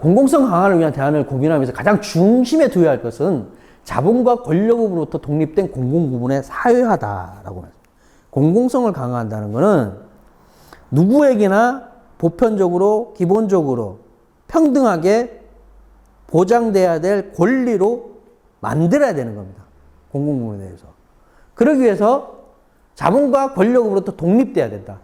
공공성 강화를 위한 대안을 고민하면서 가장 중심에 두어야 할 것은 자본과 권력으로부터 독립된 공공부문의 사회화다라고 말합니다. 공공성을 강화한다는 것은 누구에게나 보편적으로 기본적으로 평등하게 보장돼야 될 권리로 만들어야 되는 겁니다. 공공부문에 대해서. 그러기 위해서 자본과 권력으로부터 독립돼야 된다.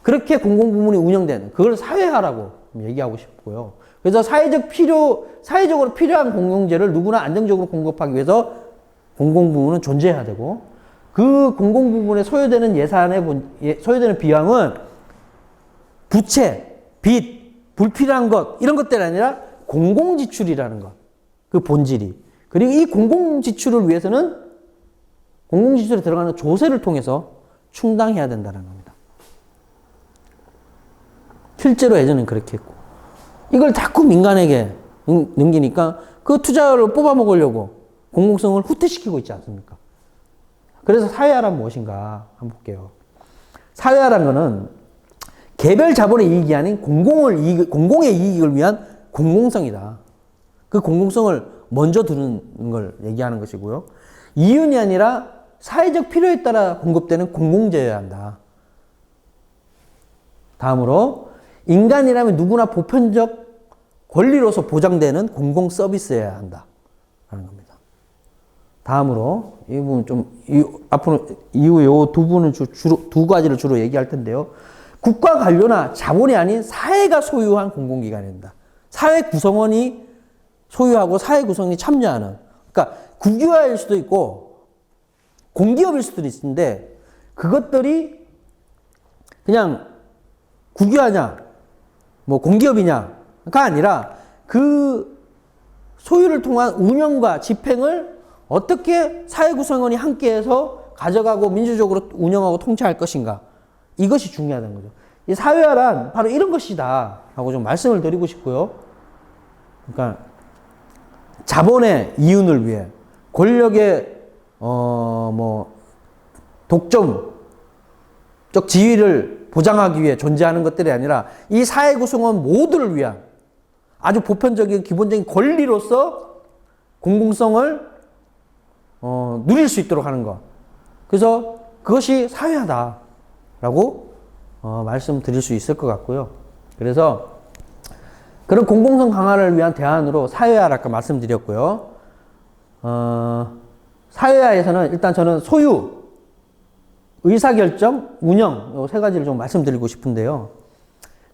그렇게 공공부문이 운영되는 그걸 사회화라고 얘기하고 싶고요. 그래서 사회적으로 필요한 공공재를 누구나 안정적으로 공급하기 위해서 공공부문은 존재해야 되고 그 공공부문에 소요되는 소요되는 비용은 부채, 빚, 불필요한 것 이런 것들이 아니라 공공지출이라는 것. 그 본질이. 그리고 이 공공지출을 위해서는 공공지출에 들어가는 조세를 통해서 충당해야 된다는 겁니다. 실제로 예전엔 그렇게 했고 이걸 자꾸 민간에게 넘기니까 그 투자를 뽑아먹으려고 공공성을 후퇴시키고 있지 않습니까? 그래서 사회화란 무엇인가 한번 볼게요. 사회화란 거는 개별 자본의 이익이 아닌 공공의 이익을 위한 공공성이다. 그 공공성을 먼저 두는 걸 얘기하는 것이고요. 이윤이 아니라 사회적 필요에 따라 공급되는 공공재여야 한다. 다음으로 인간이라면 누구나 보편적 권리로서 보장되는 공공 서비스여야 한다. 라는 겁니다. 다음으로 이 부분 앞으로 이후 요 두 부분은 두 가지를 주로 얘기할 텐데요. 국가 관료나 자본이 아닌 사회가 소유한 공공기관입니다. 사회 구성원이 소유하고 사회 구성이 참여하는. 그러니까 국유화일 수도 있고 공기업일 수도 있는데 그것들이 그냥 국유화냐 뭐 공기업이냐가 아니라 그 소유를 통한 운영과 집행을 어떻게 사회 구성원이 함께해서 가져가고 민주적으로 운영하고 통치할 것인가 이것이 중요하다는 거죠. 이 사회화란 바로 이런 것이다 하고 좀 말씀을 드리고 싶고요. 그러니까 자본의 이윤을 위해 권력의 독점적 지위를 보장하기 위해 존재하는 것들이 아니라 이 사회 구성원 모두를 위한 아주 보편적인 기본적인 권리로서 공공성을 누릴 수 있도록 하는 것. 그래서 그것이 사회화다라고 말씀드릴 수 있을 것 같고요. 그래서 그런 공공성 강화를 위한 대안으로 사회화를 아까 말씀드렸고요. 사회화에서는 일단 저는 소유, 의사결정, 운영 이 세 가지를 좀 말씀드리고 싶은데요.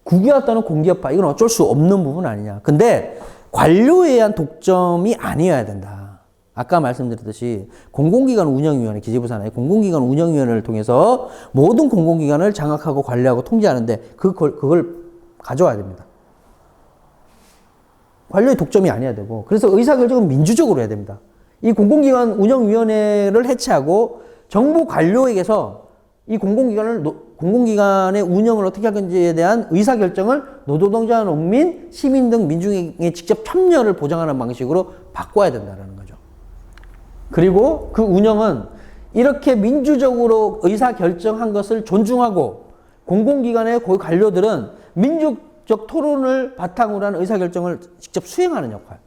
국유화 또는 공기업화 이건 어쩔 수 없는 부분 아니냐. 근데 관료에 의한 독점이 아니어야 된다. 아까 말씀드렸듯이 공공기관 운영위원회, 기재부산하에 공공기관 운영위원회를 통해서 모든 공공기관을 장악하고 관리하고 통제하는데 그걸 가져와야 됩니다. 관료의 독점이 아니어야 되고 그래서 의사결정은 민주적으로 해야 됩니다. 이 공공기관 운영위원회를 해체하고 정부 관료에게서 이 공공기관의 운영을 어떻게 할 건지에 대한 의사결정을 노동자, 농민, 시민 등 민중의 직접 참여를 보장하는 방식으로 바꿔야 된다는 거죠. 그리고 그 운영은 이렇게 민주적으로 의사결정한 것을 존중하고 공공기관의 관료들은 민주적 토론을 바탕으로 한 의사결정을 직접 수행하는 역할.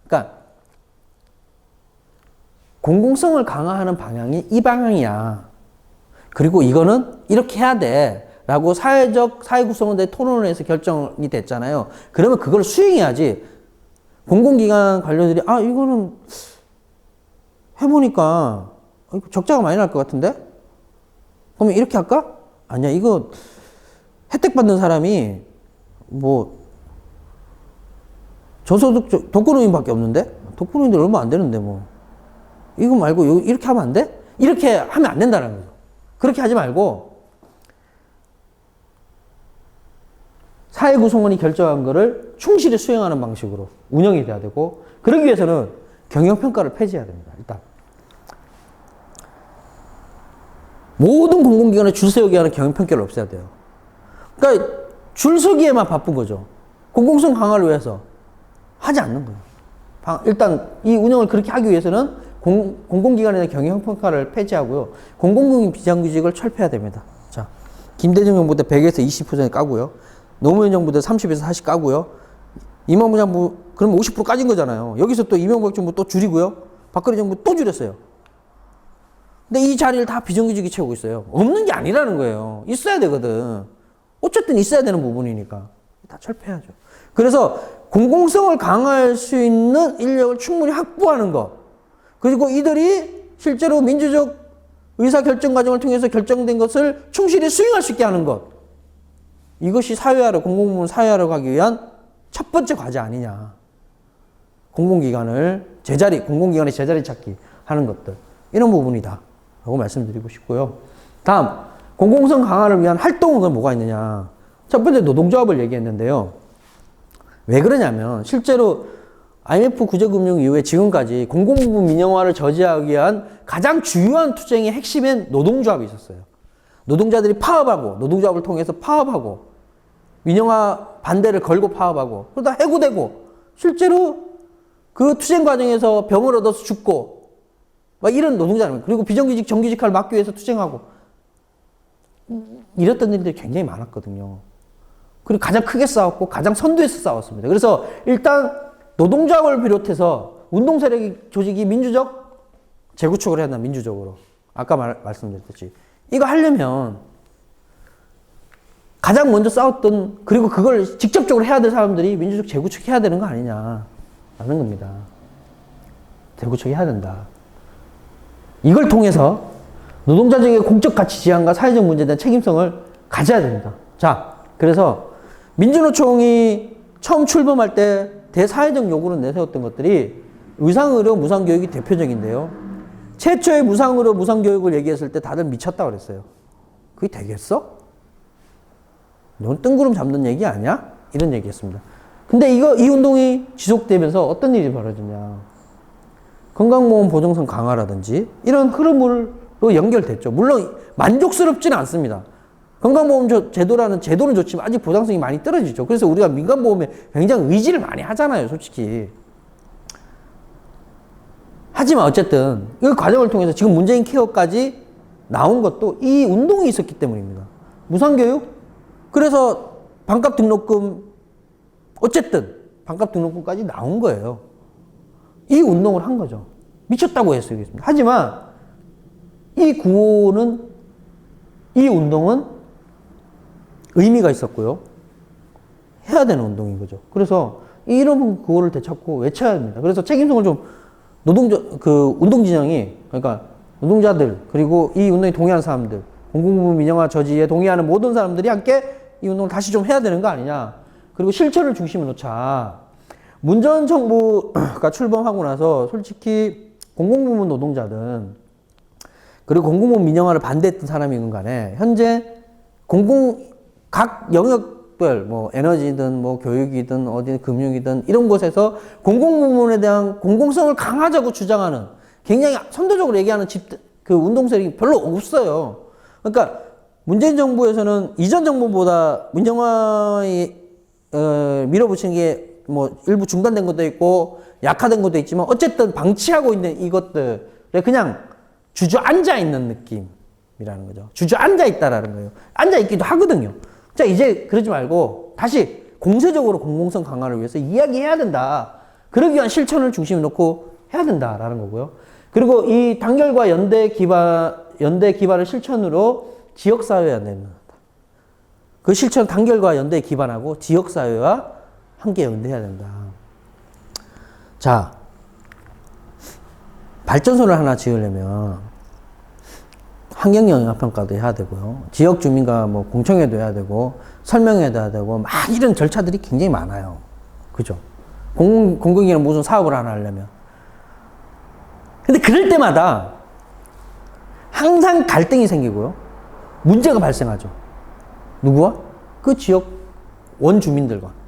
그러니까 공공성을 강화하는 방향이 이 방향이야. 그리고 이거는 이렇게 해야 돼. 라고 사회 구성원들의 토론을 해서 결정이 됐잖아요. 그러면 그걸 수행해야지. 공공기관 관료들이, 이거는 해보니까 적자가 많이 날 것 같은데? 그러면 이렇게 할까? 아니야, 이거 혜택 받는 사람이 저소득, 독거노인밖에 없는데? 독거노인들 얼마 안 되는데 이거 말고 이렇게 하면 안 돼? 이렇게 하면 안 된다는 거죠. 그렇게 하지 말고 사회 구성원이 결정한 거를 충실히 수행하는 방식으로 운영이 돼야 되고 그러기 위해서는 경영평가를 폐지해야 됩니다. 일단 모든 공공기관에 줄 세우게 하는 경영평가를 없애야 돼요. 그러니까 줄 서기에만 바쁜 거죠. 공공성 강화를 위해서 하지 않는 거예요. 일단 이 운영을 그렇게 하기 위해서는 공공기관에 대한 경영평가를 폐지하고요. 공공기관 비정규직을 철폐해야 됩니다. 자, 김대중 정부 때 100에서 20% 까고요. 노무현 정부 때 30에서 40 까고요. 이명박 정부, 그럼 50% 까진 거잖아요. 여기서 또 이명박 정부 또 줄이고요. 박근혜 정부 또 줄였어요. 근데 이 자리를 다 비정규직이 채우고 있어요. 없는 게 아니라는 거예요. 있어야 되거든. 어쨌든 있어야 되는 부분이니까. 다 철폐하죠. 그래서 공공성을 강화할 수 있는 인력을 충분히 확보하는 것. 그리고 이들이 실제로 민주적 의사결정 과정을 통해서 결정된 것을 충실히 수행할 수 있게 하는 것. 이것이 사회화를, 공공부문 사회화를 가기 위한 첫 번째 과제 아니냐. 공공기관의 제자리 찾기 하는 것들. 이런 부분이다. 라고 말씀드리고 싶고요. 다음, 공공성 강화를 위한 활동은 뭐가 있느냐. 첫 번째 노동조합을 얘기했는데요. 왜 그러냐면 실제로 IMF 구제금융 이후에 지금까지 공공부문 민영화를 저지하기 위한 가장 주요한 투쟁의 핵심엔 노동조합이 있었어요. 노동자들이 파업하고 노동조합을 통해서 파업하고 민영화 반대를 걸고 파업하고 그러다 해고되고 실제로 그 투쟁 과정에서 병을 얻어서 죽고 막 이런 노동자들 그리고 비정규직 정규직화를 막기 위해서 투쟁하고 이랬던 일들이 굉장히 많았거든요. 그리고 가장 크게 싸웠고 가장 선두에서 싸웠습니다. 그래서 일단 노동조합을 비롯해서 운동세력 조직이 민주적 재구축을 해야 한다. 민주적으로. 아까 말씀드렸듯이. 이거 하려면 가장 먼저 싸웠던 그리고 그걸 직접적으로 해야 될 사람들이 민주적 재구축해야 되는 거 아니냐라는 겁니다. 재구축해야 된다. 이걸 통해서 노동자적인 공적 가치 지향과 사회적 문제에 대한 책임성을 가져야 됩니다. 자, 그래서 민주노총이 처음 출범할 때 대사회적 요구로 내세웠던 것들이 의상의료 무상교육이 대표적인데요. 최초의 무상의료 무상교육을 얘기했을 때 다들 미쳤다고 그랬어요. 그게 되겠어? 넌 뜬구름 잡는 얘기 아니야? 이런 얘기 했습니다. 근데 이 운동이 지속되면서 어떤 일이 벌어지냐. 건강보험 보증성 강화라든지 이런 흐름으로 연결됐죠. 물론 만족스럽지는 않습니다. 건강보험 제도라는 제도는 좋지만 아직 보장성이 많이 떨어지죠. 그래서 우리가 민간보험에 굉장히 의지를 많이 하잖아요, 솔직히. 하지만 어쨌든 이 과정을 통해서 지금 문재인 케어까지 나온 것도 이 운동이 있었기 때문입니다. 무상교육? 그래서 반값 등록금, 어쨌든 반값 등록금까지 나온 거예요. 이 운동을 한 거죠. 미쳤다고 했어요. 하지만 이 구호는, 이 운동은 의미가 있었고요. 해야 되는 운동인 거죠. 그래서 이런 구호를 되찾고 외쳐야 합니다. 그래서 책임성을 좀 운동진영이, 그러니까 노동자들, 그리고 이 운동에 동의하는 사람들, 공공부문 민영화 저지에 동의하는 모든 사람들이 함께 이 운동을 다시 좀 해야 되는 거 아니냐. 그리고 실천을 중심에 놓자. 문 전 정부가 출범하고 나서 솔직히 공공부문 노동자든 그리고 공공부문 민영화를 반대했던 사람이건 간에 현재 각 영역별 뭐 에너지든 뭐 교육이든 어디 금융이든 이런 곳에서 공공부문에 대한 공공성을 강화하자고 주장하는 굉장히 선도적으로 얘기하는 그 운동 세력이 별로 없어요. 그러니까 문재인 정부에서는 이전 정부보다 민영화에 밀어붙이는 게 뭐 일부 중단된 것도 있고 약화된 것도 있지만 어쨌든 방치하고 있는 이것들에 그냥 주저앉아 있는 느낌이라는 거죠. 주저앉아 있다라는 거예요. 앉아 있기도 하거든요. 자, 이제 그러지 말고 다시 공세적으로 공공성 강화를 위해서 이야기해야 된다. 그러기 위한 실천을 중심에 놓고 해야 된다라는 거고요. 그리고 이 단결과 연대 기반을 실천으로 지역사회화 내는 그 실천 단결과 연대에 기반하고 지역사회와 함께 연대해야 된다. 자, 발전소를 하나 지으려면 환경영향평가도 해야 되고요. 지역 주민과 뭐 공청회도 해야 되고 설명회도 해야 되고 막 이런 절차들이 굉장히 많아요. 그죠? 공공기관 무슨 사업을 하나 하려면. 근데 그럴 때마다 항상 갈등이 생기고요. 문제가 발생하죠. 누구와? 그 지역 원주민들과.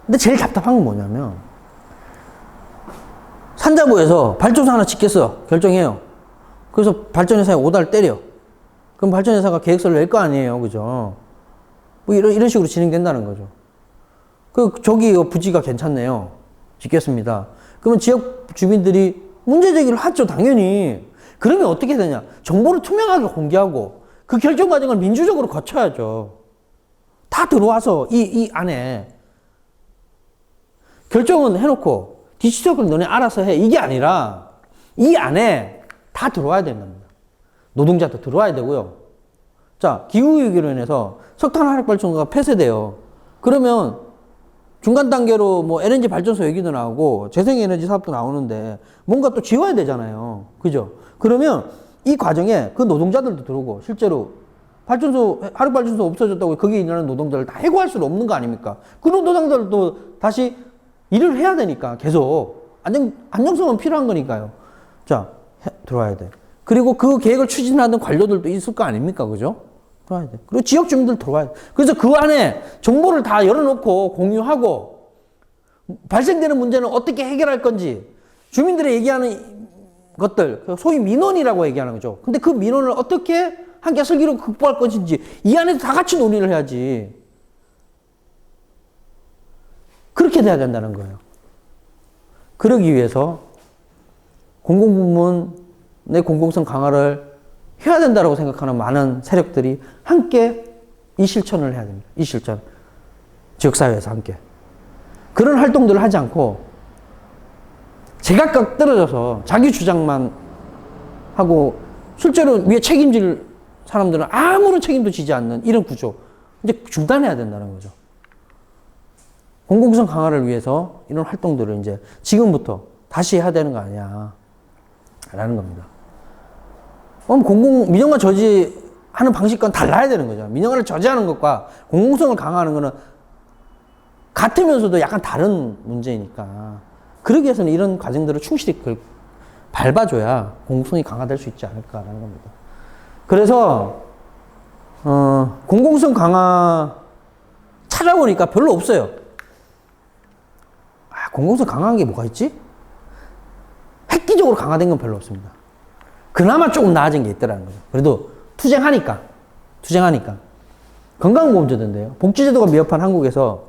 근데 제일 답답한 건 뭐냐면 산자부에서 발전소 하나 짓겠어 결정해요. 그래서 발전회사에 오다를 때려. 그럼 발전회사가 계획서를 낼 거 아니에요. 그죠? 뭐 이런 식으로 진행된다는 거죠. 저기 부지가 괜찮네요. 짓겠습니다. 그러면 지역 주민들이 문제 제기를 하죠. 당연히. 그러면 어떻게 되냐. 정보를 투명하게 공개하고 그 결정 과정을 민주적으로 거쳐야죠. 다 들어와서 이 안에 결정은 해놓고 디지털을 너네 알아서 해. 이게 아니라 이 안에 다 들어와야 된답니다. 노동자도 들어와야 되고요. 자, 기후위기로 인해서 석탄 화력발전소가 폐쇄돼요. 그러면 중간 단계로 뭐 LNG 발전소 얘기도 나오고 재생에너지 사업도 나오는데 뭔가 또 지워야 되잖아요. 그죠? 그러면 이 과정에 그 노동자들도 들어오고 실제로 발전소, 화력발전소 없어졌다고 거기에 일하는 노동자를 다 해고할 수는 없는 거 아닙니까? 그 노동자들도 다시 일을 해야 되니까 계속 안정성은 필요한 거니까요. 자, 들어와야 돼. 그리고 그 계획을 추진하는 관료들도 있을 거 아닙니까? 그죠? 들어와야 돼. 그리고 지역 주민들 들어와야 돼. 그래서 그 안에 정보를 다 열어놓고 공유하고 발생되는 문제는 어떻게 해결할 건지 주민들이 얘기하는 것들, 소위 민원이라고 얘기하는 거죠. 근데 그 민원을 어떻게 함께 슬기로 극복할 것인지 이 안에서 다 같이 논의를 해야지. 그렇게 돼야 된다는 거예요. 그러기 위해서 공공부문의 공공성 강화를 해야 된다고 생각하는 많은 세력들이 함께 이 실천을 해야 됩니다. 이 실천. 지역사회에서 함께. 그런 활동들을 하지 않고 제각각 떨어져서 자기 주장만 하고 실제로 위에 책임질 사람들은 아무런 책임도 지지 않는 이런 구조. 이제 중단해야 된다는 거죠. 공공성 강화를 위해서 이런 활동들을 이제 지금부터 다시 해야 되는 거 아니야. 라는 겁니다. 민영화 저지하는 방식과는 달라야 되는 거죠. 민영화를 저지하는 것과 공공성을 강화하는 거는 같으면서도 약간 다른 문제니까. 그러기 위해서는 이런 과정들을 충실히 밟아줘야 공공성이 강화될 수 있지 않을까라는 겁니다. 그래서, 공공성 강화 찾아보니까 별로 없어요. 공공성 강화한 게 뭐가 있지? 획기적으로 강화된 건 별로 없습니다. 그나마 조금 나아진 게 있더라는 거죠. 그래도 투쟁하니까. 건강보험제도인데요. 복지제도가 미흡한 한국에서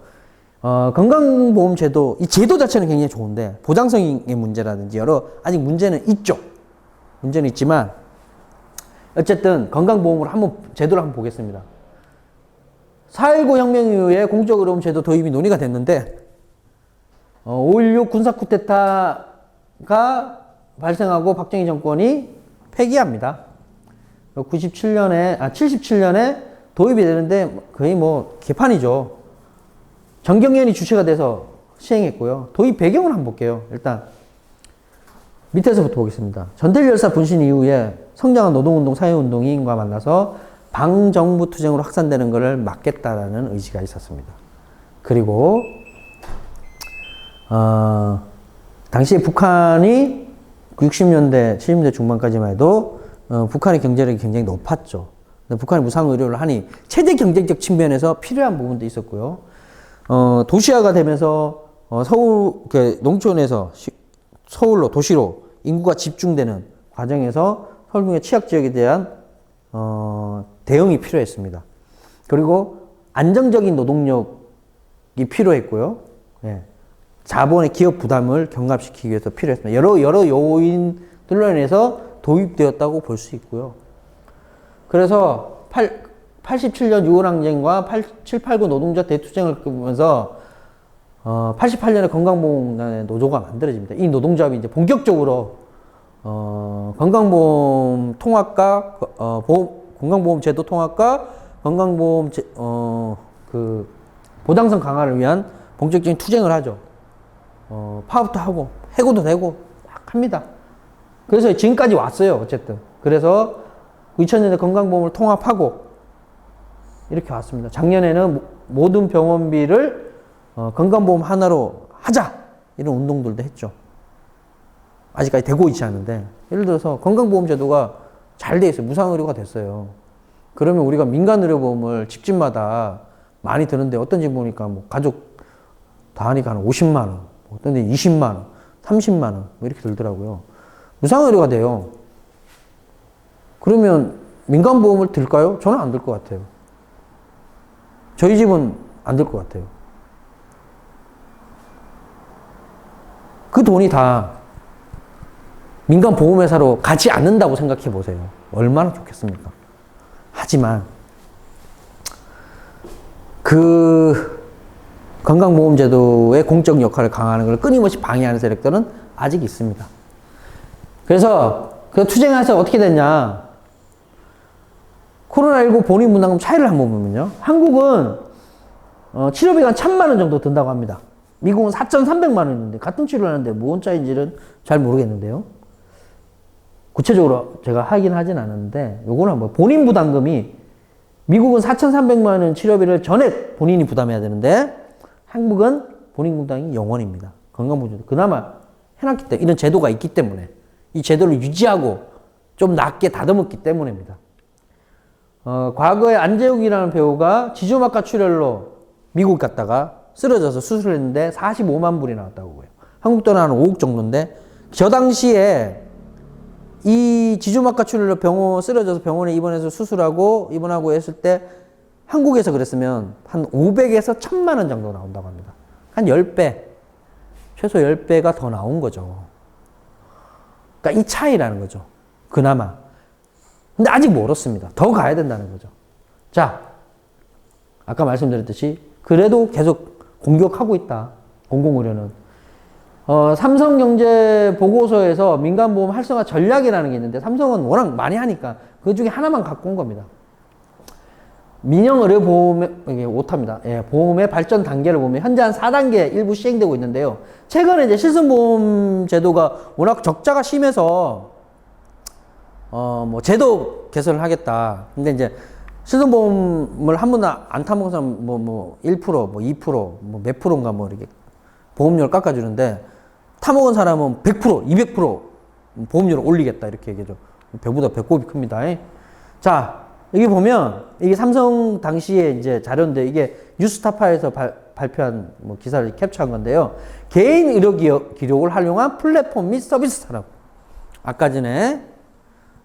건강보험제도, 이 제도 자체는 굉장히 좋은데 보장성의 문제라든지 여러 아직 문제는 있죠. 문제는 있지만 어쨌든 건강보험으로 제도를 한번 보겠습니다. 4.19 혁명 이후에 공적의료보험 제도 도입이 논의가 됐는데 5.16 군사 쿠데타가 발생하고 박정희 정권이 폐기합니다. 77년에 도입이 되는데 거의 뭐 개판이죠. 정경련이 주체가 돼서 시행했고요. 도입 배경을 한번 볼게요. 일단 밑에서부터 보겠습니다. 전태일 열사 분신 이후에 성장한 노동운동, 사회운동인과 만나서 방정부 투쟁으로 확산되는 것을 막겠다라는 의지가 있었습니다. 그리고 당시에 북한이 60년대, 70년대 중반까지만 해도 북한의 경제력이 굉장히 높았죠. 근데 북한이 무상의료를 하니 체제 경쟁적 측면에서 필요한 부분도 있었고요. 도시화가 되면서 농촌에서 서울로, 도시로 인구가 집중되는 과정에서 서울 등의 취약 지역에 대한 대응이 필요했습니다. 그리고 안정적인 노동력이 필요했고요. 예. 자본의 기업 부담을 경감시키기 위해서 필요했습니다. 여러 요인들로 인해서 도입되었다고 볼 수 있고요. 그래서 87년 6월 항쟁과 7, 89 노동자 대투쟁을 겪으면서 88년에 건강보험의 노조가 만들어집니다. 이 노동조합이 이제 본격적으로 건강보험 통합과 건강보험 제도 통합과 건강보험 보장성 강화를 위한 본격적인 투쟁을 하죠. 파업도 하고 해고도 되고 막 합니다. 그래서 지금까지 왔어요. 어쨌든 그래서 2000년대 건강보험을 통합하고 이렇게 왔습니다. 작년에는 모든 병원비를 건강보험 하나로 하자 이런 운동들도 했죠. 아직까지 되고 있지 않은데 예를 들어서 건강보험 제도가 잘 돼 있어요. 무상의료가 됐어요. 그러면 우리가 민간의료보험을 집집마다 많이 드는데 어떤 집 보니까 뭐 가족 다 하니까 한 50만 원, 어떤 데 20만 원, 30만 원 뭐 이렇게 들더라고요. 무상의료가 돼요. 그러면 민간보험을 들까요? 저는 안 들 것 같아요. 저희 집은 안 들 것 같아요. 그 돈이 다 민간보험회사로 가지 않는다고 생각해 보세요. 얼마나 좋겠습니까? 하지만 건강보험제도의 공적 역할을 강화하는 걸 끊임없이 방해하는 세력들은 아직 있습니다. 그래서 그 투쟁해서 어떻게 됐냐. 코로나19 본인 부담금 차이를 한번 보면요. 한국은 치료비가 한 1,000만 원 정도 든다고 합니다. 미국은 4,300만 원인데 같은 치료를 하는데 뭔 차이인지는 잘 모르겠는데요. 구체적으로 제가 하긴 하진 않았는데 요거는 한번 본인 부담금이 미국은 4,300만 원 치료비를 전액 본인이 부담해야 되는데 한국은 본인 부담이 0원입니다. 건강보험제도 그나마 해놨기 때문에 이런 제도가 있기 때문에 이 제도를 유지하고 좀 낮게 다듬었기 때문입니다. 과거에 안재욱이라는 배우가 지주막하 출혈로 미국 갔다가 쓰러져서 수술했는데 45만 불이 나왔다고 해요. 한국 돈은 한 5억 정도인데 저 당시에 이 지주막하 출혈로 쓰러져서 병원에 입원해서 수술하고 입원하고 했을 때 한국에서 그랬으면 한 500에서 1,000만 원 정도 나온다고 합니다. 한 10배, 최소 10배가 더 나온 거죠. 그러니까 이 차이라는 거죠. 그나마. 근데 아직 멀었습니다. 더 가야 된다는 거죠. 자, 아까 말씀드렸듯이 그래도 계속 공격하고 있다. 공공의료는. 삼성경제 보고서에서 민간보험 활성화 전략이라는 게 있는데 삼성은 워낙 많이 하니까 그 중에 하나만 갖고 온 겁니다. 민영의료보험의, 이게 오타입니다. 예, 보험의 발전 단계를 보면 현재 한 4단계 일부 시행되고 있는데요. 최근에 이제 실손보험 제도가 워낙 적자가 심해서 뭐 제도 개선을 하겠다. 근데 이제 실손보험을 한 번도 안 타먹은 사람 뭐 1%, 뭐 2%, 뭐 몇 프로인가 뭐 이렇게 보험료를 깎아주는데 타먹은 사람은 100%, 200% 보험료를 올리겠다 이렇게 얘기하죠. 배보다 배꼽이 큽니다. 자, 여기 보면 이게 삼성 당시에 이제 자료인데 이게 뉴스타파에서 발표한 뭐 기사를 캡처한 건데요. 개인 의료 기록을 활용한 플랫폼 및 서비스 산업. 아까 전에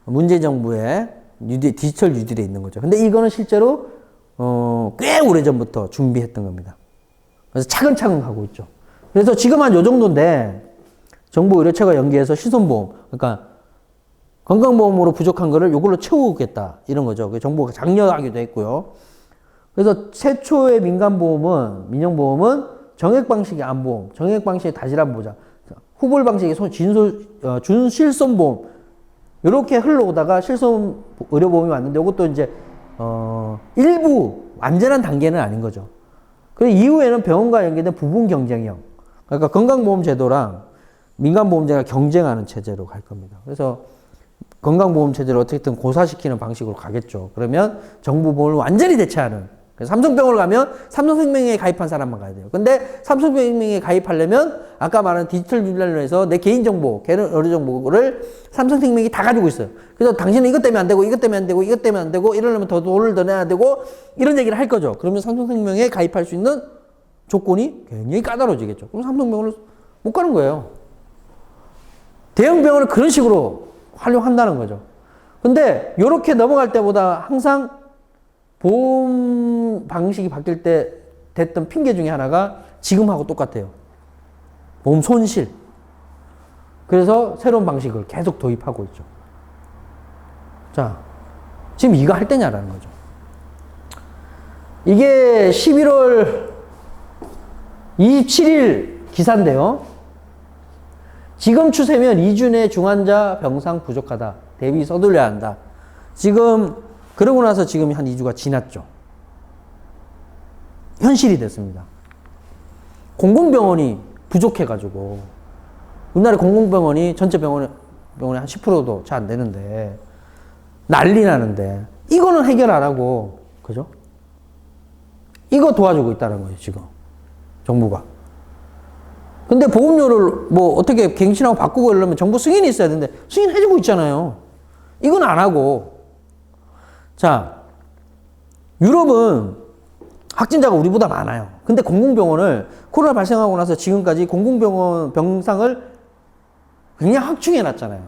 문재인 정부의 디지털 뉴딜에 있는 거죠. 근데 이거는 실제로 꽤 오래전부터 준비했던 겁니다. 그래서 차근차근 가고 있죠. 그래서 지금 한 요 정도인데 정부 의료처가 연계해서 실손보험, 그러니까 건강보험으로 부족한 거를 요걸로 채우겠다 이런 거죠. 정부가 장려하기도 했고요. 그래서 최초의 민영보험은 정액 방식의 암보험, 정액 방식의 다질암 보장, 후불 방식의 준실손보험 이렇게 흘러오다가 실손 의료보험이 왔는데 이것도 이제 일부 완전한 단계는 아닌 거죠. 그리고 이후에는 병원과 연계된 부분 경쟁형, 그러니까 건강보험 제도랑 민간보험제가 경쟁하는 체제로 갈 겁니다. 그래서 건강보험 체제를 어떻게든 고사시키는 방식으로 가겠죠. 그러면 정부 보험을 완전히 대체하는. 그래서 삼성병원을 가면 삼성생명에 가입한 사람만 가야 돼요. 근데 삼성생명에 가입하려면 아까 말한 디지털 유전자로 해서 내 개인정보, 의료정보를 삼성생명이 다 가지고 있어요. 그래서 당신은 이것 때문에 안 되고, 이것 때문에 안 되고, 이것 때문에 안 되고, 이러려면 더 돈을 더 내야 되고, 이런 얘기를 할 거죠. 그러면 삼성생명에 가입할 수 있는 조건이 굉장히 까다로워지겠죠. 그럼 삼성병원을 못 가는 거예요. 대형병원을 그런 식으로 활용한다는 거죠. 근데 이렇게 넘어갈 때보다 항상 보험 방식이 바뀔 때 됐던 핑계 중에 하나가 지금하고 똑같아요. 보험 손실. 그래서 새로운 방식을 계속 도입하고 있죠. 자, 지금 이거 할 때냐라는 거죠. 이게 11월 27일 기사인데요. 지금 추세면 2주 내 중환자 병상 부족하다. 대비 서둘러야 한다. 지금 그러고 나서 지금 한 2주가 지났죠. 현실이 됐습니다. 공공병원이 부족해가지고 우리나라 공공병원이 전체 병원의 한 10%도 잘 안 되는데 난리 나는데 이거는 해결 안 하고 그죠? 이거 도와주고 있다는 거예요 지금 정부가. 근데 보험료를 뭐 어떻게 갱신하고 바꾸고 이러려면 정부 승인이 있어야 되는데 승인 해주고 있잖아요. 이건 안 하고. 자, 유럽은 확진자가 우리보다 많아요. 근데 공공병원을 코로나 발생하고 나서 지금까지 공공병원 병상을 굉장히 확충해 놨잖아요.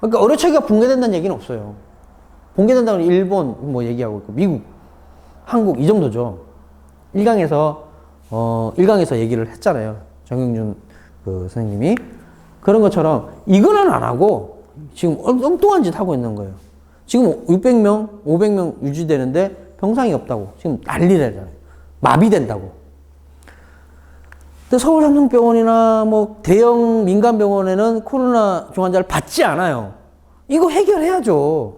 그러니까 의료체계가 붕괴된다는 얘기는 없어요. 붕괴된다는 건 일본 뭐 얘기하고 있고 미국, 한국 이 정도죠. 일강에서 얘기를 했잖아요. 정영준 그 선생님이. 그런 것처럼 이거는 안 하고 지금 엉뚱한 짓 하고 있는 거예요. 지금 600명, 500명 유지되는데 병상이 없다고. 지금 난리래잖아요. 마비된다고. 근데 서울 삼성병원이나 뭐 대형 민간병원에는 코로나 중환자를 받지 않아요. 이거 해결해야죠.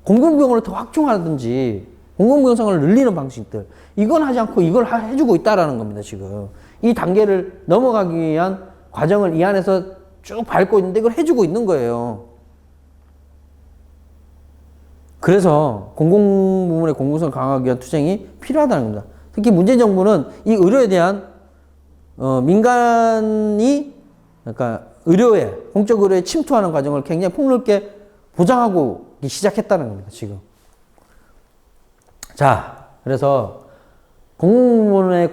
공공병원을 더 확충하든지 공공병상을 늘리는 방식들. 이건 하지 않고 이걸 해주고 있다라는 겁니다, 지금. 이 단계를 넘어가기 위한 과정을 이 안에서 쭉 밟고 있는데 이걸 해주고 있는 거예요. 그래서 공공부문의 공공성을 강화하기 위한 투쟁이 필요하다는 겁니다. 특히 문재인 정부는 이 의료에 대한 민간이 그러니까 의료에 공적 의료에 침투하는 과정을 굉장히 폭넓게 보장하고 시작했다는 겁니다. 지금. 자, 그래서 공공부문에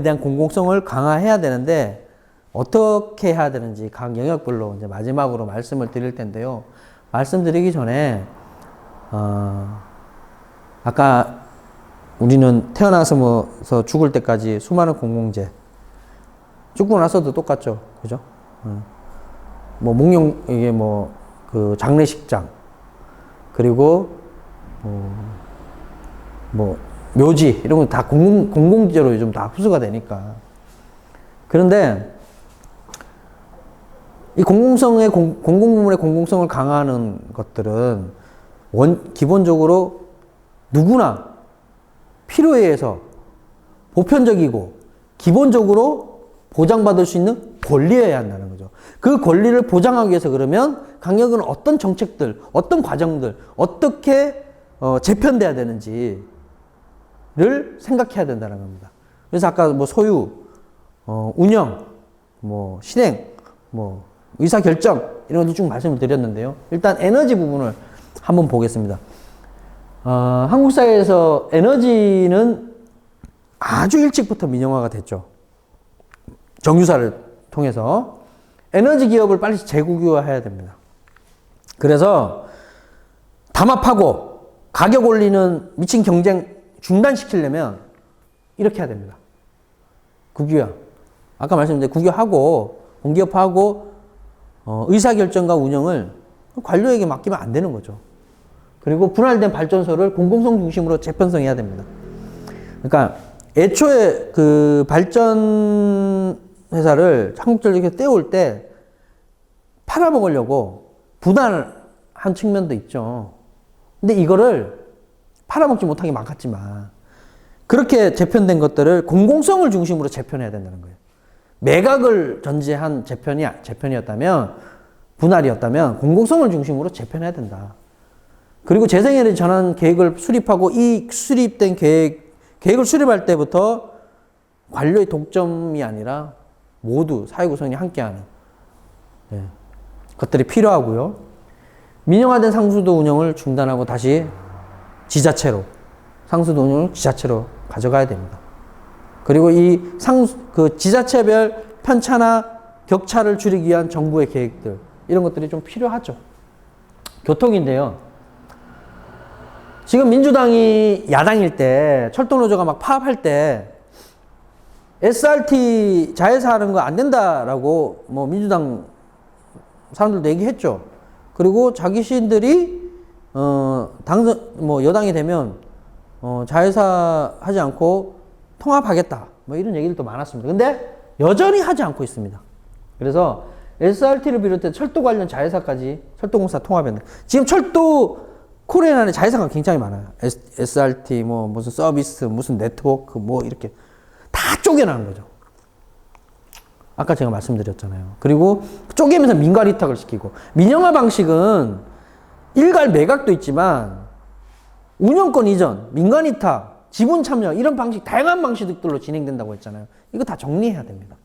대한 공공성을 강화해야 되는데 어떻게 해야 되는지 각 영역별로 이제 마지막으로 말씀을 드릴 텐데요. 말씀드리기 전에 아까 우리는 태어나서 죽을 때까지 수많은 공공재 죽고 나서도 똑같죠, 그죠? 뭐 몽룡 이게 뭐 그 장례식장 그리고 뭐 묘지 이런 건 다 공공재로 요즘 다 흡수가 되니까. 그런데 이 공공부문의 공공성을 강화하는 것들은 기본적으로 누구나 필요에 의해서 보편적이고 기본적으로 보장받을 수 있는 권리여야 한다는 거죠. 그 권리를 보장하기 위해서 그러면 강력은 어떤 정책들, 어떤 과정들, 어떻게 재편돼야 되는지를 생각해야 된다는 겁니다. 그래서 아까 뭐 소유, 운영, 뭐 실행, 뭐 의사결정 이런 것도 쭉 말씀을 드렸는데요. 일단 에너지 부분을 한번 보겠습니다. 한국 사회에서 에너지는 아주 일찍부터 민영화가 됐죠. 정유사를 통해서 에너지 기업을 빨리 재국유화해야 됩니다. 그래서 담합하고 가격 올리는 미친 경쟁 중단시키려면 이렇게 해야 됩니다. 국유화. 아까 말씀드린 국유화하고 공기업화하고 의사결정과 운영을 관료에게 맡기면 안 되는 거죠. 그리고 분할된 발전소를 공공성 중심으로 재편성해야 됩니다. 그러니까 애초에 그 발전 회사를 한국전력에 떼올 때 팔아먹으려고 분할한 측면도 있죠. 근데 이거를 팔아먹지 못하게 막았지만 그렇게 재편된 것들을 공공성을 중심으로 재편해야 된다는 거예요. 매각을 전제한 재편이었다면 분할이었다면 공공성을 중심으로 재편해야 된다. 그리고 재생에너지 전환 계획을 수립하고 이 수립된 계획을 수립할 때부터 관료의 독점이 아니라 모두 사회구성이 함께하는 것들이 필요하고요. 민영화된 상수도 운영을 중단하고 다시 상수도 운영을 지자체로 가져가야 됩니다. 그리고 그 지자체별 편차나 격차를 줄이기 위한 정부의 계획들 이런 것들이 좀 필요하죠. 교통인데요. 지금 민주당이 야당일 때 철도노조가 막 파업할 때 SRT 자회사 하는 거 안 된다라고 뭐 민주당 사람들도 얘기했죠. 그리고 자기 시인들이 여당이 되면 자회사 하지 않고 통합하겠다 뭐 이런 얘기들도 많았습니다. 근데 여전히 하지 않고 있습니다. 그래서 SRT를 비롯해 철도 관련 자회사까지 철도공사 통합했는데 지금 철도 코리안 안에 자회사가 굉장히 많아요. SRT 뭐 무슨 서비스 무슨 네트워크 뭐 이렇게 다 쪼개나는 거죠. 아까 제가 말씀드렸잖아요. 그리고 쪼개면서 민간 위탁을 시키고 민영화 방식은 일괄 매각도 있지만 운영권 이전, 민간 위탁, 지분 참여 이런 방식 다양한 방식들로 진행된다고 했잖아요. 이거 다 정리해야 됩니다.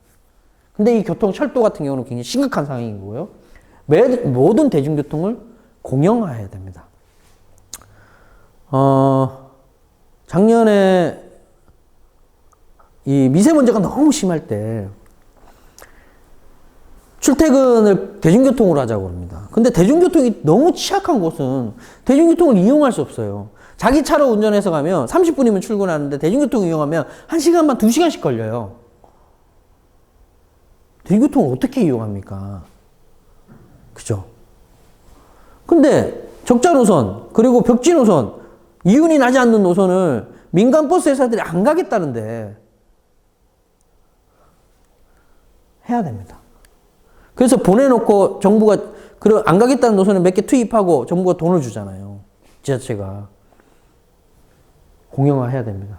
근데 이 교통 철도 같은 경우는 굉장히 심각한 상황인 거고요. 모든 대중교통을 공영화해야 됩니다. 작년에 이 미세먼지가 너무 심할 때 출퇴근을 대중교통으로 하자고 합니다. 근데 대중교통이 너무 취약한 곳은 대중교통을 이용할 수 없어요. 자기 차로 운전해서 가면 30분이면 출근하는데 대중교통 이용하면 1시간 반, 2시간씩 걸려요. 대중교통을 어떻게 이용합니까? 그죠? 근데 적자 노선, 그리고 벽지 노선, 이윤이 나지 않는 노선을 민간 버스 회사들이 안 가겠다는데 해야 됩니다. 그래서 보내놓고 정부가 안 가겠다는 노선을 몇 개 투입하고 정부가 돈을 주잖아요. 지자체가. 공영화해야 됩니다.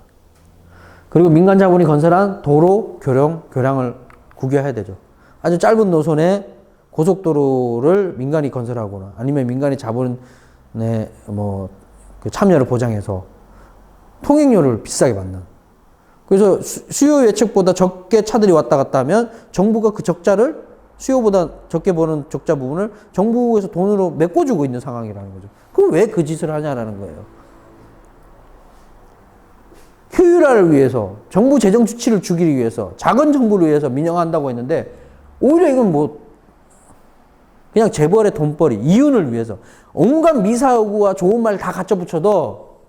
그리고 민간 자본이 건설한 도로, 교량을 국유화해야 되죠. 아주 짧은 노선에 고속도로를 민간이 건설하거나 아니면 민간이 자본의 그 참여를 보장해서 통행료를 비싸게 받는. 그래서 수요 예측보다 적게 차들이 왔다 갔다 하면 정부가 그 적자를 수요보다 적게 버는 적자 부분을 정부에서 돈으로 메꿔주고 있는 상황이라는 거죠. 그럼 왜 그 짓을 하냐라는 거예요. 효율화를 위해서, 정부 재정 주치를 주기 위해서, 작은 정부를 위해서 민영화한다고 했는데, 오히려 이건 그냥 재벌의 돈벌이, 이윤을 위해서, 온갖 미사여구와 좋은 말 다 갖다 붙여도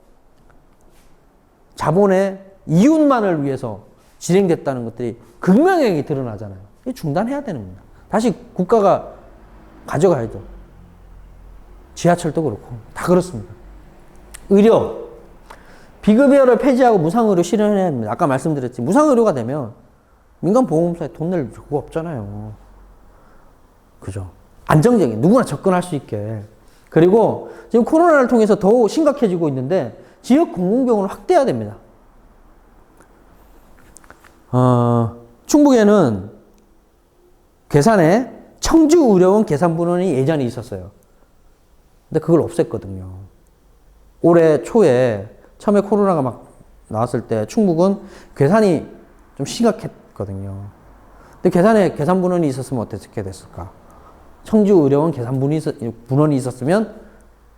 자본의 이윤만을 위해서 진행됐다는 것들이 극명하게 드러나잖아요. 이거 중단해야 되는 겁니다. 다시 국가가 가져가야죠. 지하철도 그렇고, 다 그렇습니다. 의료. 비급여를 폐지하고 무상의료 실현해야 합니다. 아까 말씀드렸지. 무상의료가 되면 민간보험사에 돈 낼 필요가 없잖아요. 그죠? 안정적인, 누구나 접근할 수 있게. 그리고 지금 코로나를 통해서 더 심각해지고 있는데 지역 공공병원을 확대해야 됩니다. 충북에는 괴산에 청주의료원 계산분원이 예전에 있었어요. 근데 그걸 없앴거든요. 올해 초에 처음에 코로나가 막 나왔을 때 충북은 괴산이 좀 심각했거든요. 근데 괴산에 계산분원이 있었으면 어떻게 됐을까? 청주의료원 계산분원이 있었으면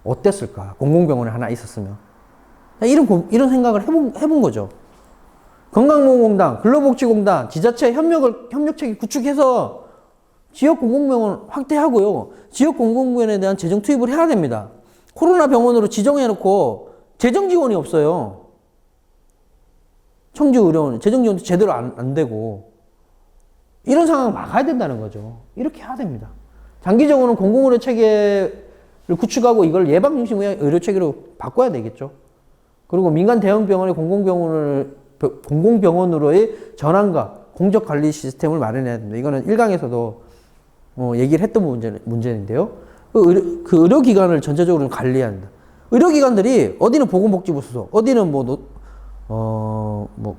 어땠을까? 공공병원에 하나 있었으면. 이런 생각을 해본 거죠. 건강보험공단, 근로복지공단, 지자체 협력체계 구축해서 지역 공공병원 확대하고요. 지역 공공병원에 대한 재정 투입을 해야 됩니다. 코로나 병원으로 지정해놓고 재정 지원이 없어요. 청주의료원 재정 지원도 제대로 안 되고 이런 상황을 막아야 된다는 거죠. 이렇게 해야 됩니다. 장기적으로는 공공의료 체계를 구축하고 이걸 예방 중심 의료 체계로 바꿔야 되겠죠. 그리고 민간 대형 병원의 공공병원으로의 전환과 공적 관리 시스템을 마련해야 됩니다. 이거는 1강에서도 얘기를 했던 문제인데요. 그 의료기관을 전체적으로 관리해야 합니다. 의료기관들이 어디는 보건복지부 소속, 어디는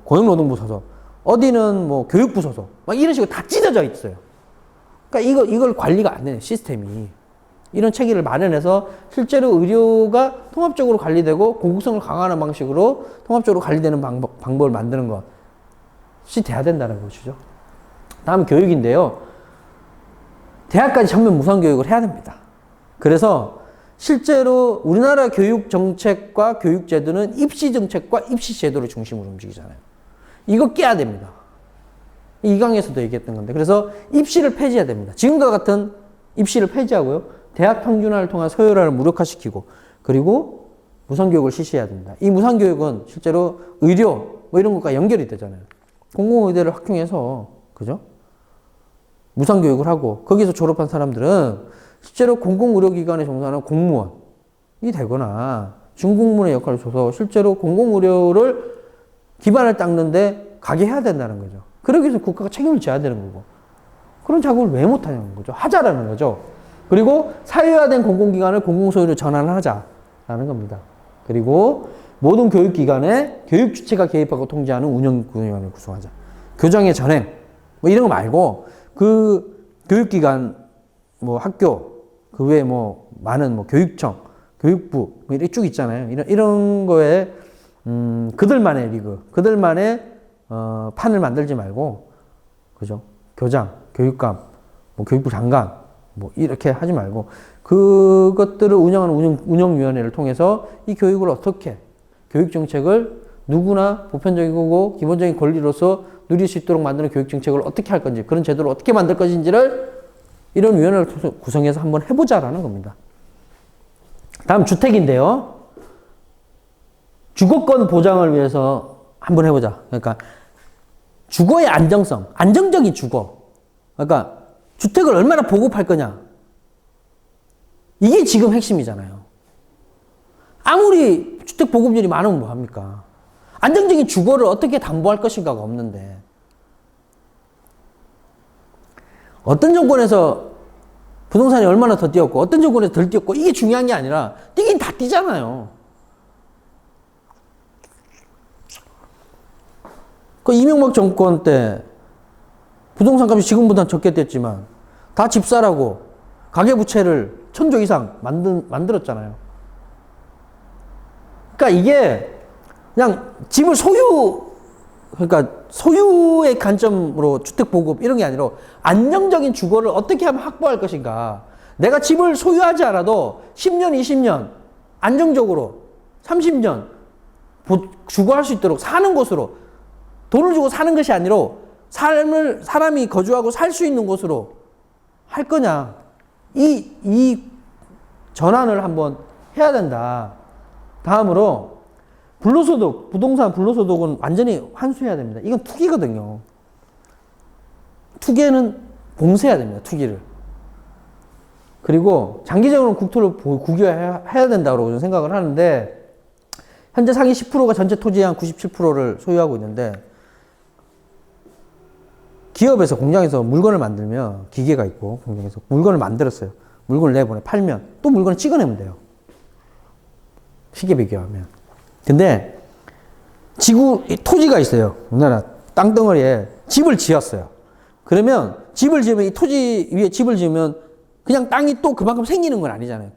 고용노동부 소속, 어디는 교육부 소속, 막 이런 식으로 다 찢어져 있어요. 그러니까 이걸 관리가 안 되는 시스템이. 이런 체계를 마련해서 실제로 의료가 통합적으로 관리되고 공공성을 강화하는 방식으로 통합적으로 관리되는 방법을 만드는 것이 돼야 된다는 것이죠. 다음은 교육인데요. 대학까지 전면 무상교육을 해야 됩니다. 그래서 실제로 우리나라 교육 정책과 교육 제도는 입시 정책과 입시 제도를 중심으로 움직이잖아요. 이거 깨야 됩니다. 이 강에서도 얘기했던 건데. 그래서 입시를 폐지해야 됩니다. 지금과 같은 입시를 폐지하고요. 대학 평준화를 통한 서열화를 무력화시키고 그리고 무상교육을 실시해야 됩니다. 이 무상교육은 실제로 의료 이런 것과 연결이 되잖아요. 공공의대를 확충해서 그죠? 무상교육을 하고 거기서 졸업한 사람들은 실제로 공공의료기관에 종사하는 공무원이 되거나 준공무원의 역할을 줘서 실제로 공공의료를 기반을 닦는데 가게 해야 된다는 거죠. 그러기 위해서 국가가 책임을 져야 되는 거고. 그런 작업을 왜 못하냐는 거죠. 하자라는 거죠. 그리고 사회화된 공공기관을 공공소유로 전환하자라는 겁니다. 그리고 모든 교육기관에 교육주체가 개입하고 통제하는 운영기관을 구성하자. 교정의 전행 이런 거 말고 그 교육기관 학교 그 외에 많은 교육청, 교육부 이렇게 쭉 있잖아요. 이런 거에 그들만의 리그, 그들만의 판을 만들지 말고 그죠? 교장, 교육감, 교육부 장관 이렇게 하지 말고 그것들을 운영하는 운영위원회를 통해서 이 교육을 어떻게 교육정책을 누구나 보편적이고 기본적인 권리로서 누릴 수 있도록 만드는 교육정책을 어떻게 할 건지 그런 제도를 어떻게 만들 것인지를 이런 위원회를 구성해서 한번 해보자라는 겁니다. 다음 주택인데요. 주거권 보장을 위해서 한번 해보자. 그러니까 주거의 안정성, 안정적인 주거. 그러니까 주택을 얼마나 보급할 거냐. 이게 지금 핵심이잖아요. 아무리 주택 보급률이 많으면 뭐합니까? 안정적인 주거를 어떻게 담보할 것인가가 없는데. 어떤 정권에서 부동산이 얼마나 더 뛰었고 어떤 정권에서 덜 뛰었고 이게 중요한 게 아니라 뛰긴 다 뛰잖아요. 그 이명박 정권 때 부동산 값이 지금보다 적게 뛰었지만 다 집사라고 가계부채를 1000조 이상 만들었잖아요. 그러니까 이게 그냥 집을 그러니까 소유의 관점으로 주택 보급 이런 게 아니라 안정적인 주거를 어떻게 하면 확보할 것인가. 내가 집을 소유하지 않아도 10년, 20년 안정적으로 30년 주거할 수 있도록 사는 곳으로 돈을 주고 사는 것이 아니라 사람이 거주하고 살 수 있는 곳으로 할 거냐. 이 전환을 한번 해야 된다. 다음으로 불로소득, 부동산 불로소득은 완전히 환수해야 됩니다. 이건 투기거든요. 투기에는 봉쇄해야 됩니다. 투기를. 그리고 장기적으로는 국토를 국유화해야 된다고 저는 생각을 하는데 현재 상위 10%가 전체 토지의 한 97%를 소유하고 있는데 기업에서 공장에서 물건을 만들면 기계가 있고 공장에서 물건을 만들었어요. 물건을 내보내 팔면 또 물건을 찍어내면 돼요. 시계 비교하면. 근데 토지가 있어요. 우리나라 땅덩어리에 집을 지었어요. 그러면 집을 지으면 이 토지 위에 집을 지으면 그냥 땅이 또 그만큼 생기는 건 아니잖아요.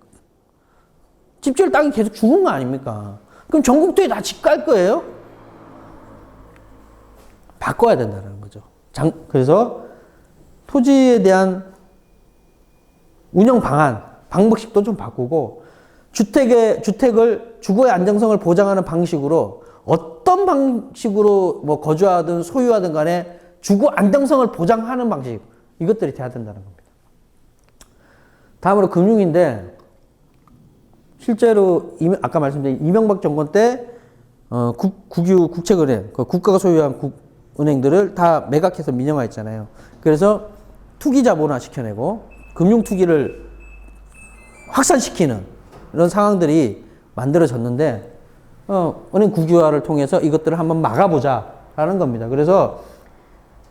집 지을 땅이 계속 죽은 거 아닙니까? 그럼 전국도에 다 집 갈 거예요? 바꿔야 된다는 거죠. 그래서 토지에 대한 운영 방법식도 좀 바꾸고 주택을 주거의 안정성을 보장하는 방식으로 어떤 방식으로 뭐 거주하든 소유하든 간에 주거 안정성을 보장하는 방식 이것들이 돼야 된다는 겁니다. 다음으로 금융인데 실제로 아까 말씀드린 이명박 정권 때 국채은행 국가가 소유한 은행들을 다 매각해서 민영화했잖아요. 그래서 투기 자본화 시켜내고 금융 투기를 확산시키는 이런 상황들이 만들어졌는데 은행 국유화를 통해서 이것들을 한번 막아보자라는 겁니다. 그래서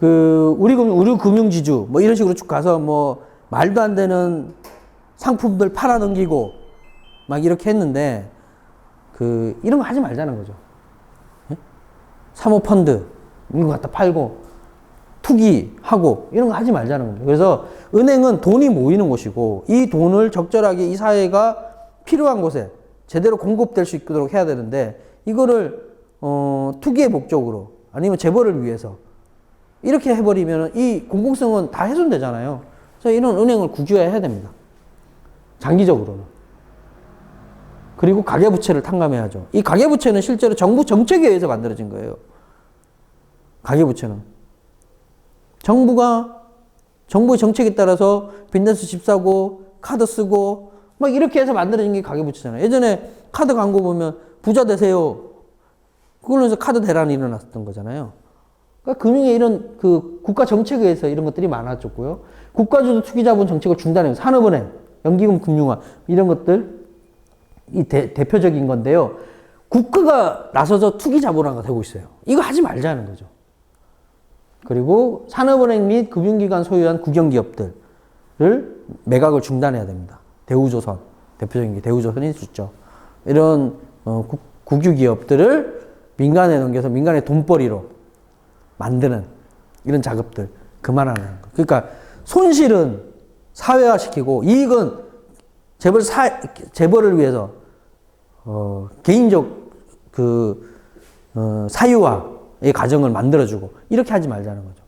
우리 금융지주 뭐 이런 식으로 쭉 가서 뭐 말도 안 되는 상품들 팔아넘기고 막 이렇게 했는데 이런 거 하지 말자는 거죠. 예? 사모펀드 이런 거 갖다 팔고 투기하고 이런 거 하지 말자는 겁니다. 그래서 은행은 돈이 모이는 곳이고 이 돈을 적절하게 이 사회가 필요한 곳에 제대로 공급될 수 있도록 해야 되는데 이거를 투기의 목적으로 아니면 재벌을 위해서 이렇게 해버리면 이 공공성은 다 훼손되잖아요. 그래서 이런 은행을 국유화해야 됩니다. 장기적으로는. 그리고 가계부채를 탕감해야죠. 이 가계부채는 실제로 정부 정책에 의해서 만들어진 거예요. 가계부채는. 정부의 정책에 따라서 빚내서 집 사고 카드 쓰고 막 이렇게 해서 만들어진 게 가계부채잖아요. 예전에 카드 광고 보면 부자 되세요. 그걸로 해서 카드 대란이 일어났던 거잖아요. 그러니까 금융에 이런 국가 정책에 의해서 이런 것들이 많아졌고요. 국가주도 투기자본 정책을 중단해요. 산업은행, 연기금 금융화 이런 것들 이 대표적인 건데요. 국가가 나서서 투기자본화가 되고 있어요. 이거 하지 말자는 거죠. 그리고 산업은행 및 금융기관 소유한 국영기업들을 매각을 중단해야 됩니다. 대우조선, 대표적인 게 대우조선이 있죠. 이런 국유기업들을 민간에 넘겨서 민간의 돈벌이로 만드는 이런 작업들 그만하는 거. 그러니까 손실은 사회화시키고 이익은 재벌을 위해서 개인적 사유화의 과정을 만들어주고 이렇게 하지 말자는 거죠.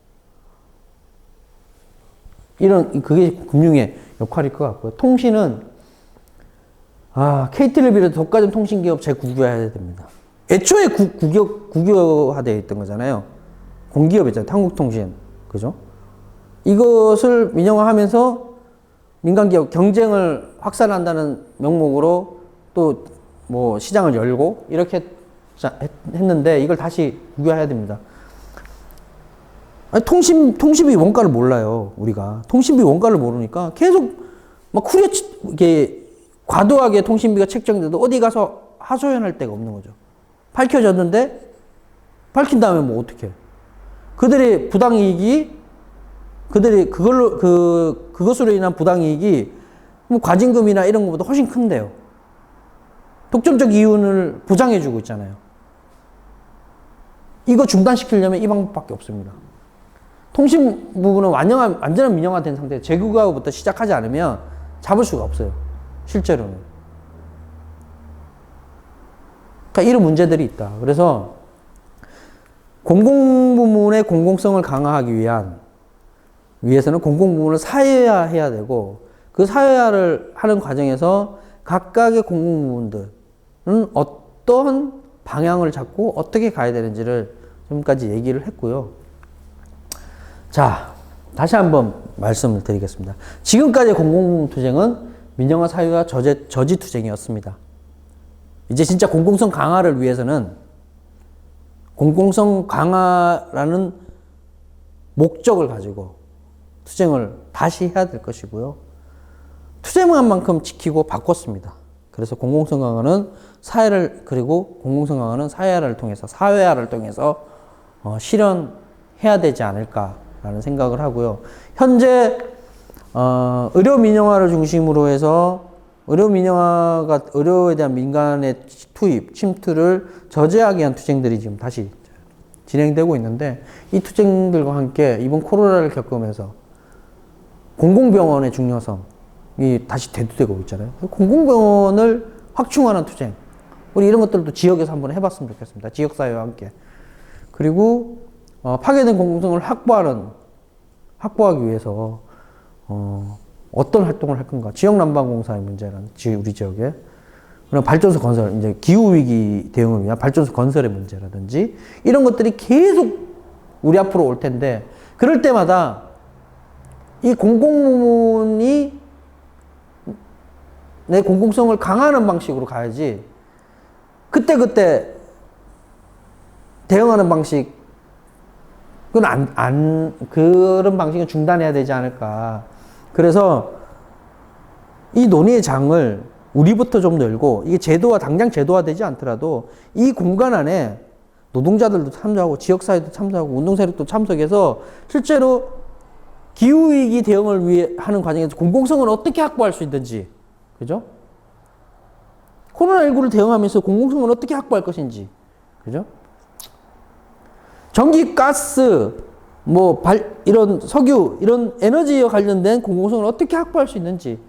그게 금융의 역할일 것 같고요. 통신은 KT를 비롯해 독과점 통신기업 재국유화해야 됩니다. 애초에 국유화되어 있던 거잖아요. 공기업이잖아요. 한국통신. 그죠? 이것을 민영화하면서 민간기업 경쟁을 확산한다는 명목으로 또 뭐 시장을 열고 이렇게 했는데 이걸 다시 국유화해야 됩니다. 아니, 통신비 원가를 몰라요. 우리가. 통신비 원가를 모르니까 계속 막 이게 과도하게 통신비가 책정돼도 어디 가서 하소연할 데가 없는 거죠. 밝혀졌는데 밝힌 다음에 뭐 어떻게 해. 그들의 부당이익이 그들이 그것으로 인한 부당이익이 뭐 과징금이나 이런 것보다 훨씬 큰데요. 독점적 이윤을 보장해주고 있잖아요. 이거 중단시키려면 이 방법밖에 없습니다. 통신 부분은 완전한 민영화된 상태, 재국가부터 시작하지 않으면 잡을 수가 없어요. 실제로는. 그러니까 이런 문제들이 있다. 그래서 공공부문의 공공성을 강화하기 위해서는 공공부문을 사회화해야 되고, 그 사회화를 하는 과정에서 각각의 공공부문들은 어떤 방향을 잡고 어떻게 가야 되는지를 지금까지 얘기를 했고요. 자, 다시 한번 말씀을 드리겠습니다. 지금까지의 공공부문 투쟁은 민영화 사회화 저지 투쟁이었습니다. 이제 진짜 공공성 강화를 위해서는 공공성 강화라는 목적을 가지고 투쟁을 다시 해야 될 것이고요. 투쟁한 만큼 지키고 바꿨습니다. 그래서 공공성 강화는 그리고 공공성 강화는 사회화를 통해서 실현해야 되지 않을까라는 생각을 하고요. 현재 의료 민영화를 중심으로 해서 의료에 대한 민간의 투입, 침투를 저지하기 위한 투쟁들이 지금 다시 진행되고 있는데, 이 투쟁들과 함께 이번 코로나를 겪으면서 공공병원의 중요성이 다시 대두되고 있잖아요. 공공병원을 확충하는 투쟁, 우리 이런 것들도 지역에서 한번 해봤으면 좋겠습니다. 지역사회와 함께. 그리고 파괴된 공공성을 확보하기 위해서 어떤 활동을 할 건가? 지역 난방공사의 문제라든지 우리 지역에, 그리고 발전소 건설, 이제 기후 위기 대응을 위한 발전소 건설의 문제라든지 이런 것들이 계속 우리 앞으로 올 텐데, 그럴 때마다 이 공공부문이 내 공공성을 강화하는 방식으로 가야지, 그때 대응하는 방식, 그런 방식은 중단해야 되지 않을까. 그래서 이 논의의 장을 우리부터 좀 열고, 이게 당장 제도화되지 않더라도 이 공간 안에 노동자들도 참여하고 지역사회도 참여하고 운동세력도 참석해서 실제로 기후위기 대응을 위해 하는 과정에서 공공성을 어떻게 확보할 수 있는지, 그죠? 코로나19를 대응하면서 공공성을 어떻게 확보할 것인지, 그죠? 전기, 가스, 이런 석유, 이런 에너지와 관련된 공공성을 어떻게 확보할 수 있는지,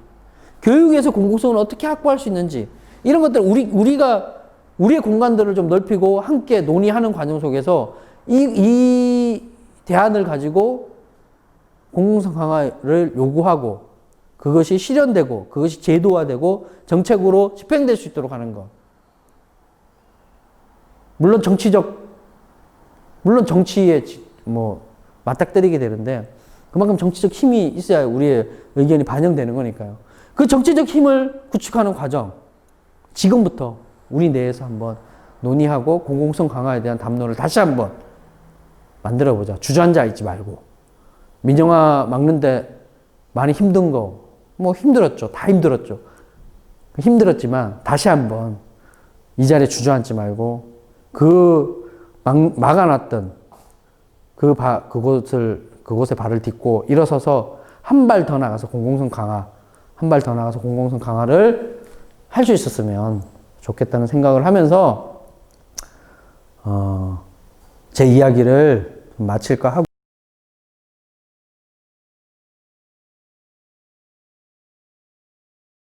교육에서 공공성을 어떻게 확보할 수 있는지, 이런 것들 우리가 우리의 공간들을 좀 넓히고 함께 논의하는 과정 속에서 이 대안을 가지고 공공성 강화를 요구하고, 그것이 실현되고 그것이 제도화되고 정책으로 집행될 수 있도록 하는 것. 물론 정치에 맞닥뜨리게 되는데, 그만큼 정치적 힘이 있어야 우리의 의견이 반영되는 거니까요. 그 정치적 힘을 구축하는 과정, 지금부터 우리 내에서 한번 논의하고 공공성 강화에 대한 담론을 다시 한번 만들어보자. 주저앉아 있지 말고. 민영화 막는데 많이 힘든 거, 힘들었죠. 다 힘들었죠. 힘들었지만 다시 한번 이 자리에 주저앉지 말고, 막아놨던 그곳에 발을 딛고 일어서서 한 발 더 나가서 공공성 강화를 할 수 있었으면 좋겠다는 생각을 하면서 제 이야기를 마칠까 하고,